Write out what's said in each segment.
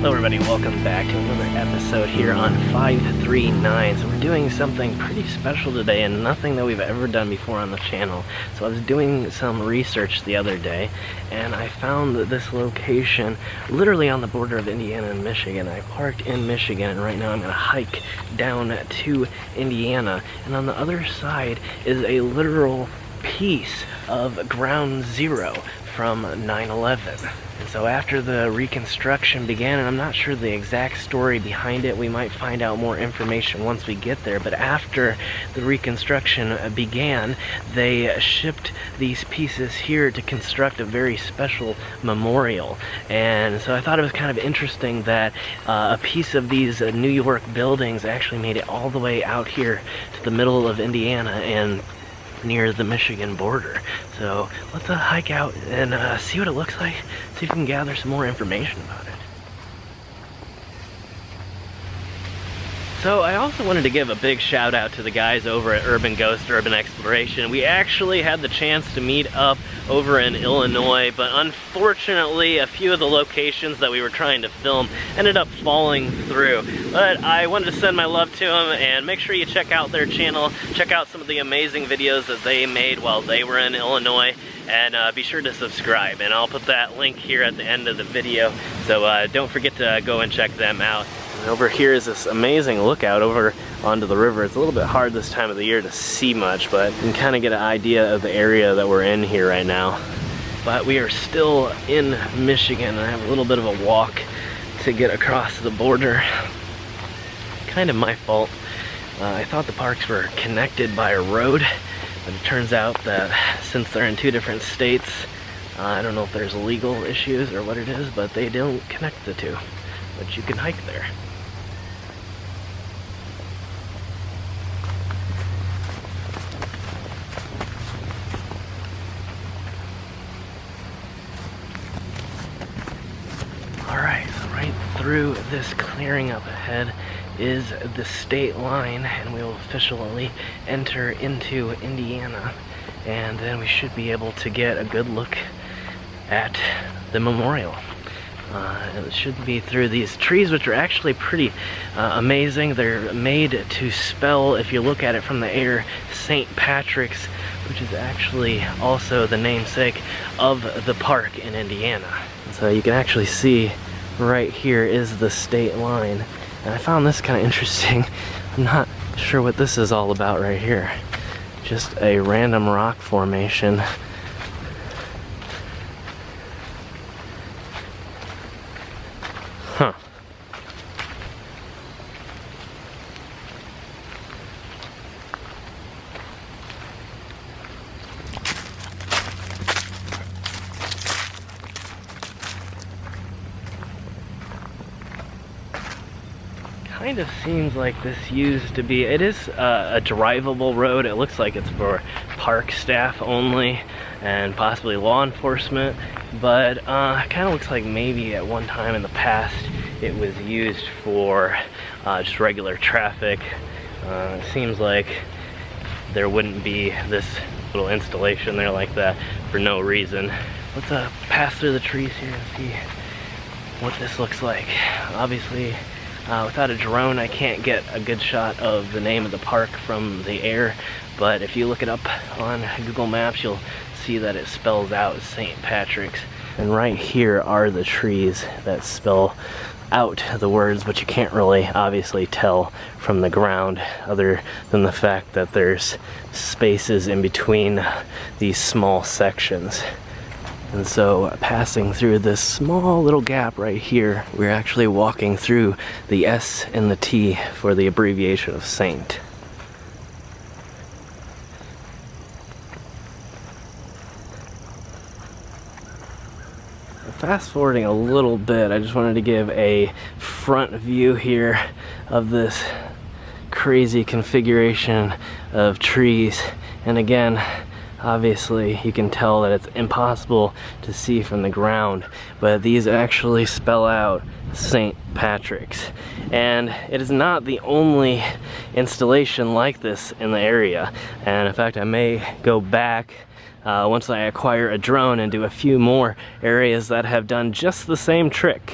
Hello everybody, welcome back to another episode here on 539. So we're doing something pretty special today and nothing that we've ever done before on the channel. So I was doing some research the other day and I found that this location literally on the border of Indiana and Michigan. I parked in Michigan and right now I'm gonna hike down to Indiana, and on the other side is a literal piece of ground zero from 9/11. And so after the reconstruction began, and I'm not sure the exact story behind it, we might find out more information once we get there, but after the reconstruction began, they shipped these pieces here to construct a very special memorial. And so I thought it was kind of interesting that a piece of these New York buildings actually made it all the way out here to the middle of Indiana and near the Michigan border. So let's hike out and see what it looks like, see if we can gather some more information about it. So I also wanted to give a big shout out to the guys over at Urban Ghost Urban Exploration. We actually had the chance to meet up over in Illinois, but unfortunately a few of the locations that we were trying to film ended up falling through. But I wanted to send my love to them, and make sure you check out their channel, check out some of the amazing videos that they made while they were in Illinois, and be sure to subscribe. And I'll put that link here at the end of the video, so don't forget to go and check them out. And over here is this amazing lookout over onto the river. It's a little bit hard this time of the year to see much, but you can kind of get an idea of the area that we're in here right now. But we are still in Michigan, and I have a little bit of a walk to get across the border. Kind of my fault. I thought the parks were connected by a road, but it turns out that since they're in two different states, I don't know if there's legal issues or what it is, but they don't connect the two. But you can hike there. Alright, so right through this clearing up ahead is the state line, and we will officially enter into Indiana, and then we should be able to get a good look at the memorial. It should be through these trees, which are actually pretty amazing. They're made to spell, if you look at it from the air, St. Patrick's, which is actually also the namesake of the park in Indiana. So you can actually see right here is the state line. And I found this kind of interesting. I'm not sure what this is all about right here. Just a random rock formation. Huh. Kind of seems like this used to be, it is a drivable road. It looks like it's for park staff only and possibly law enforcement, but kind of looks like maybe at one time in the past it was used for just regular traffic. It seems like there wouldn't be this little installation there like that for no reason. Let's pass through the trees here and see what this looks like. Obviously, without a drone, I can't get a good shot of the name of the park from the air, but if you look it up on Google Maps, you'll see that it spells out St. Patrick's. And right here are the trees that spell out the words, but you can't really obviously tell from the ground, other than the fact that there's spaces in between these small sections. And so passing through this small little gap right here, we're actually walking through the S and the T for the abbreviation of Saint. Fast forwarding a little bit, I just wanted to give a front view here of this crazy configuration of trees. And again, obviously you can tell that it's impossible to see from the ground, but these actually spell out St. Patrick's. And it is not the only installation like this in the area. And in fact, I may go back once I acquire a drone and do a few more areas that have done just the same trick.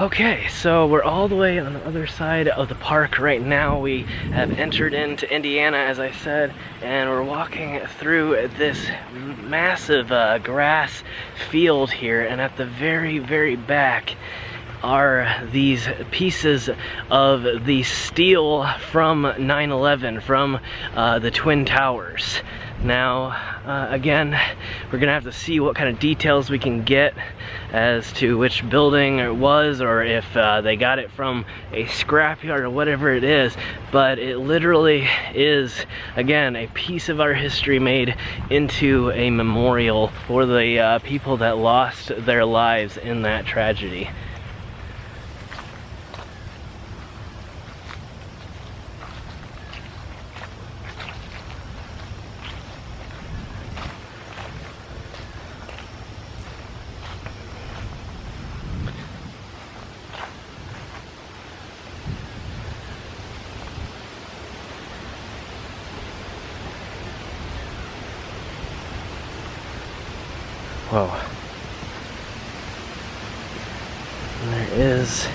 Okay, so we're all the way on the other side of the park right now. We have entered into Indiana, as I said, and we're walking through this massive grass field here, and at the very, very back are these pieces of the steel from 9/11, from the Twin Towers. Now, again, we're gonna have to see what kind of details we can get as to which building it was, or if they got it from a scrapyard or whatever it is, but it literally is, again, a piece of our history made into a memorial for the people that lost their lives in that tragedy. Whoa. And there is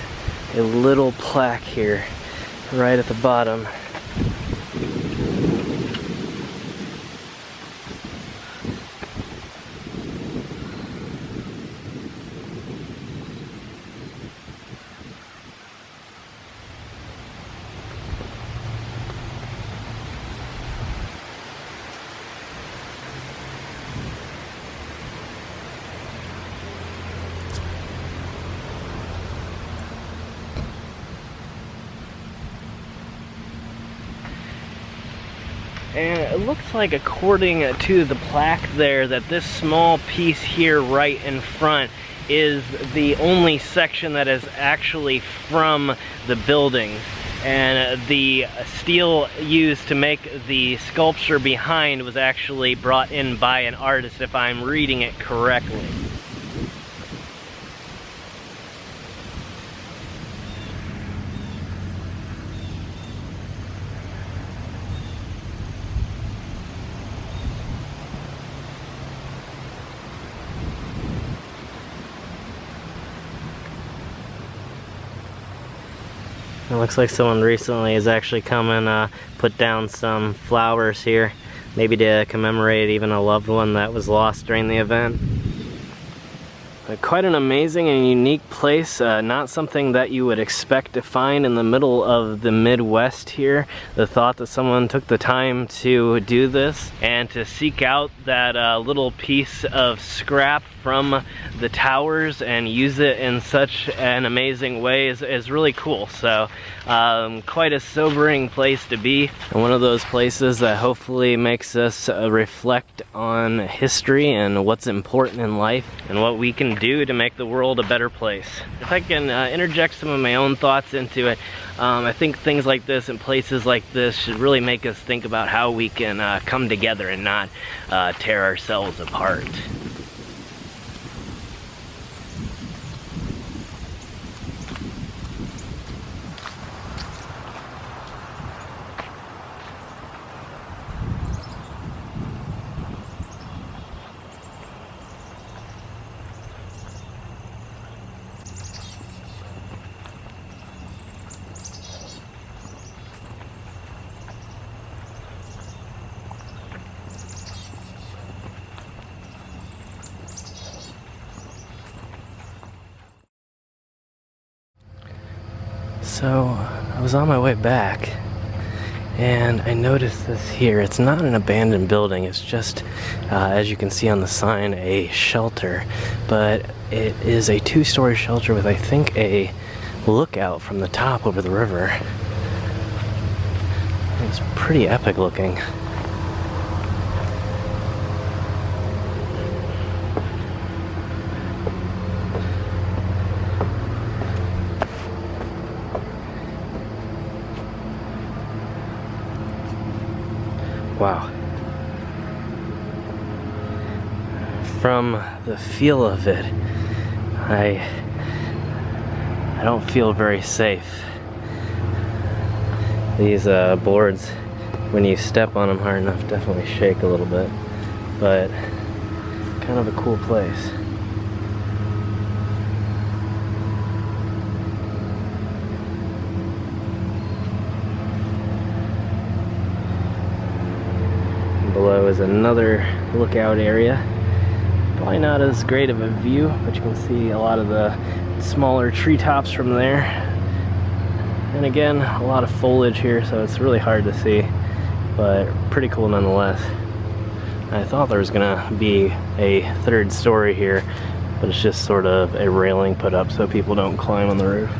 a little plaque here, right at the bottom. And it looks like, according to the plaque there, that this small piece here right in front is the only section that is actually from the building. And the steel used to make the sculpture behind was actually brought in by an artist, if I'm reading it correctly. It looks like someone recently has actually come and put down some flowers here, maybe to commemorate even a loved one that was lost during the event. Quite an amazing and unique place, not something that you would expect to find in the middle of the Midwest here. The thought that someone took the time to do this and to seek out that little piece of scrap from the towers and use it in such an amazing way is really cool. So quite a sobering place to be, and one of those places that hopefully makes us reflect on history and what's important in life and what we can do to make the world a better place. If I can interject some of my own thoughts into it, I think things like this and places like this should really make us think about how we can come together and not tear ourselves apart. So I was on my way back and I noticed this here. It's not an abandoned building, it's just, as you can see on the sign, a shelter. But it is a two-story shelter with, I think, a lookout from the top over the river. It's pretty epic looking. Wow. From the feel of it, I don't feel very safe. These boards, when you step on them hard enough, definitely shake a little bit, but kind of a cool place. is another lookout area. Probably not as great of a view, but you can see a lot of the smaller treetops from there. And again, a lot of foliage here, so it's really hard to see, but pretty cool nonetheless. I thought there was gonna be a third story here, but it's just sort of a railing put up so people don't climb on the roof.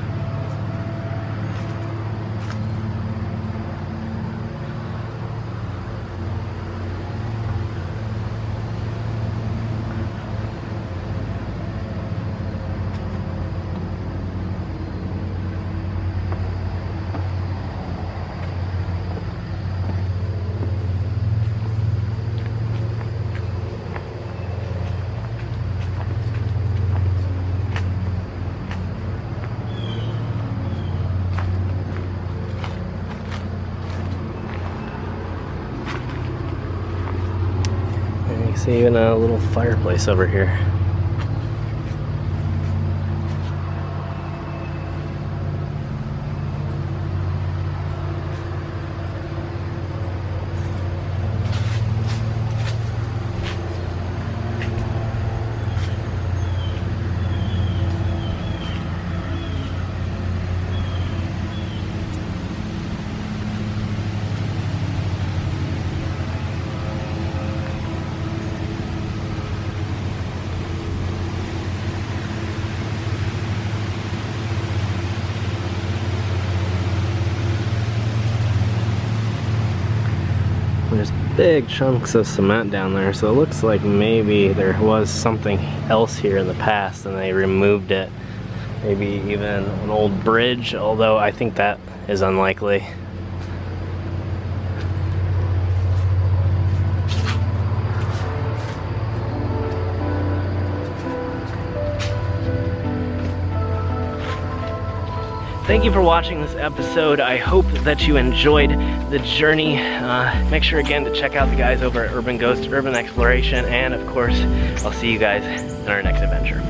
See even a little fireplace over here. There's big chunks of cement down there, so it looks like maybe there was something else here in the past and they removed it. Maybe even an old bridge, although I think that is unlikely. Thank you for watching this episode. I hope that you enjoyed the journey. Make sure again to check out the guys over at Urban Ghost Urban Exploration, and of course, I'll see you guys in our next adventure.